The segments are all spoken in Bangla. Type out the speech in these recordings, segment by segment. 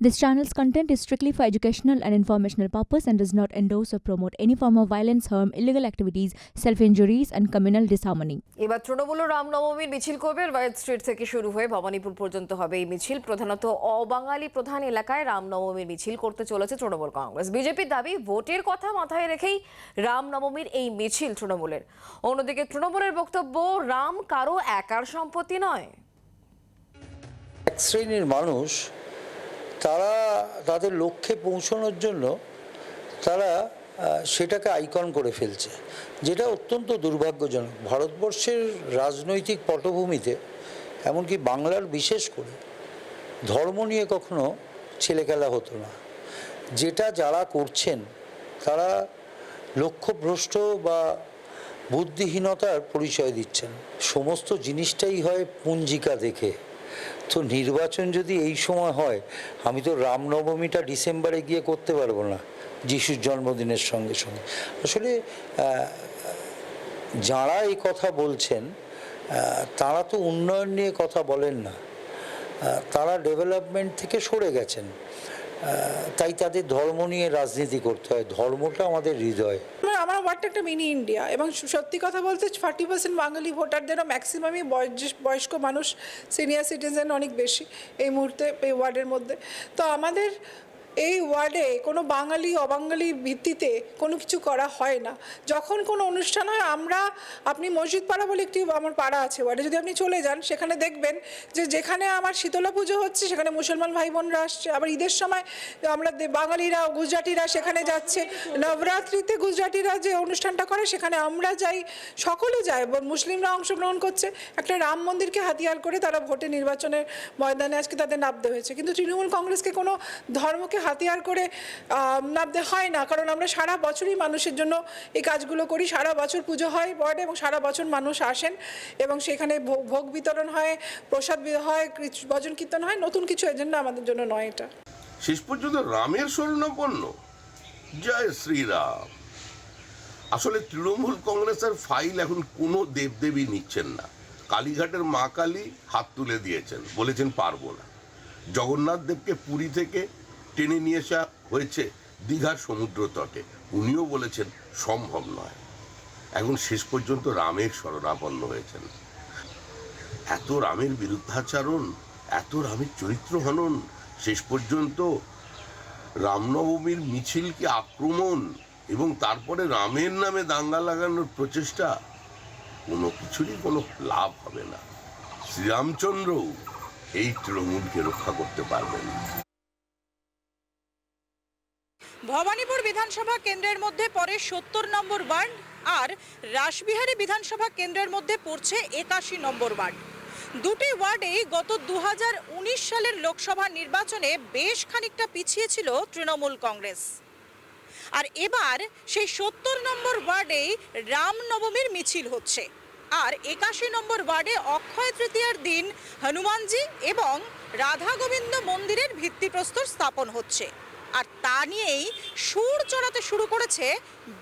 This channel's content is strictly for educational and informational purpose and does not endorse or promote any form of violence, harm, illegal activities, self-injuries and communal disharmony. এবার তৃণমূল রামনবমীর মিছিল করবে রায়ত স্ট্রিট থেকে শুরু হয়ে ভবানীপুর পর্যন্ত হবে এই মিছিল। প্রধানত অবাঙালি প্রধান এলাকায় রামনবমীর মিছিল করতে চলেছে তৃণমূল কংগ্রেস। বিজেপির দাবি ভোটের কথা মাথায় রেখেই রামনবমীর এই মিছিল তৃণমূলের। অন্যদিকে তৃণমূলের বক্তব্য, রাম কারো একার সম্পত্তি নয়। এক শ্রেণীর মানুষ তারা তাদের লক্ষ্যে পৌঁছানোর জন্য তারা সেটাকে আইকন করে ফেলছে, যেটা অত্যন্ত দুর্ভাগ্যজনক। ভারতবর্ষের রাজনৈতিক পটভূমিতে, এমনকি বাংলার বিশেষ করে, ধর্ম নিয়ে কখনো ছেলেখেলা হতো না। যেটা যারা করছেন তারা লক্ষ্যভ্রষ্ট বা বুদ্ধিহীনতার পরিচয় দিচ্ছেন। সমস্ত জিনিসটাই হয় পুঞ্জিকা দেখে। তো নির্বাচন যদি এই সময় হয়, আমি তো রামনবমীটা ডিসেম্বরে গিয়ে করতে পারবো না যিশুর জন্মদিনের সঙ্গে সঙ্গে। আসলে যারা এই কথা বলছেন তারা তো উন্নয়ন নিয়ে কথা বলেন না, তারা ডেভেলপমেন্ট থেকে সরে গেছেন। তাই তাদের ধর্ম নিয়ে রাজনীতি করতে হয়। ধর্মটা আমাদের হৃদয়। আমার ওয়ার্ডটা একটা মিনি ইন্ডিয়া, এবং সত্যি কথা বলতে 40% বাঙালি ভোটারদেরও ম্যাক্সিমামই বয়স্ক মানুষ, সিনিয়র সিটিজেন অনেক বেশি এই মুহূর্তে এই ওয়ার্ডের মধ্যে। তো আমাদের এই ওয়ার্ডে কোনো বাঙালি অবাঙালি ভিত্তিতে কোনো কিছু করা হয় না। যখন কোনো অনুষ্ঠান হয়, আপনি মসজিদ পাড়া বলে একটি আমার পাড়া আছে ওয়ার্ডে, যদি আপনি চলে যান সেখানে দেখবেন যে যেখানে আমার শীতলা পুজো হচ্ছে সেখানে মুসলমান ভাই বোনরা আসছে। আবার ঈদের সময় আমরা বাঙালিরা, গুজরাটিরা সেখানে যাচ্ছে। নবরাত্রিতে গুজরাটিরা যে অনুষ্ঠানটা করে সেখানে আমরা যাই, সকলে যায়, মুসলিমরা অংশগ্রহণ করছে। একটা রাম মন্দিরকে হাতিয়ার করে তারা ভোটে নির্বাচনের ময়দানে আজকে তাদের নামতে হয়েছে। কিন্তু তৃণমূল কংগ্রেসকে কোনো ধর্মকে হাতিয়ার করে নামতে হয় না, কারণ আমরা সারা বছরই মানুষের জন্য এই কাজগুলো করি। সারা বছর পুজো হয় ওয়ার্ডে এবং সারা বছর মানুষ আসেন এবং সেখানে ভোগ বিতরণ হয়, প্রসাদ হয়, ভজন কীর্তন হয়। নতুন কিছু এজেন্ডা আমাদের জন্য নয় এটা। শেষ পর্যন্ত রামের শরণাপন্ন, জয় শ্রীরাম। আসলে তৃণমূল কংগ্রেসের ফাইল এখন কোনো দেবদেবী নিচ্ছেন না। কালীঘাটের মা কালী হাত তুলে দিয়েছেন, বলেছেন পারবো না। জগন্নাথ দেবকে পুরী থেকে টেনে নিয়ে আসা হয়েছে দীঘার সমুদ্র তটে, উনিও বলেছেন সম্ভব নয়। এখন শেষ পর্যন্ত রামের শরণাপন্ন হয়েছেন। এত রামের বিরুদ্ধাচরণ, এত রামের চরিত্র হনন, শেষ পর্যন্ত রামনবমীর মিছিলকে আক্রমণ এবং তারপরে রামের নামে দাঙ্গা লাগানোর প্রচেষ্টা, কোনো কিছুরই কোনো লাভ হবে না। শ্রীরামচন্দ্রও এই তৃণমূলকে রক্ষা করতে পারবেন না। ভবানীপুর বিধানসভা কেন্দ্রের মধ্যে পড়ে 70 নম্বর ওয়ার্ড, আর রাসবিহারী বিধানসভা কেন্দ্রের মধ্যে পড়ছে 81 নম্বর ওয়ার্ড। দুটি ওয়ার্ডেই গত 2019 সালের লোকসভা নির্বাচনে বেশ খানিকটা পিছিয়ে ছিল তৃণমূল কংগ্রেস। আর এবার সেই 70 নম্বর ওয়ার্ডেই রামনবমীর মিছিল হচ্ছে, আর 81 নম্বর ওয়ার্ডে অক্ষয় তৃতীয়ার দিন হনুমানজি এবং রাধা গোবিন্দ মন্দিরের ভিত্তিপ্রস্তর স্থাপন হচ্ছে। আর তা নিয়েই সুর চড়াতে শুরু করেছে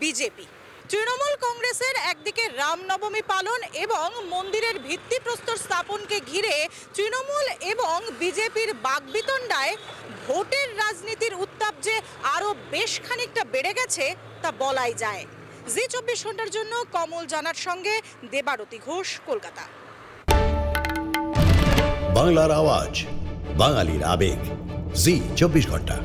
বিজেপি। তৃণমূল কংগ্রেসের একদিকে রামনবমী পালন এবং মন্দিরের ভিত্তিপ্রস্তর স্থাপনকে ঘিরে তৃণমূল এবং বিজেপির বাগবিতণ্ডায় ভোটের রাজনীতির উত্তাপ যে আরও বেশ খানিকটা বেড়ে গেছে তা বলাই যায়। জি 24 ঘন্টার জন্য কমল জানার সঙ্গে দেবারতী ঘোষ, কলকাতা। বাংলার আওয়াজ, বাঙালির আবেগ, জি 24 ঘন্টা।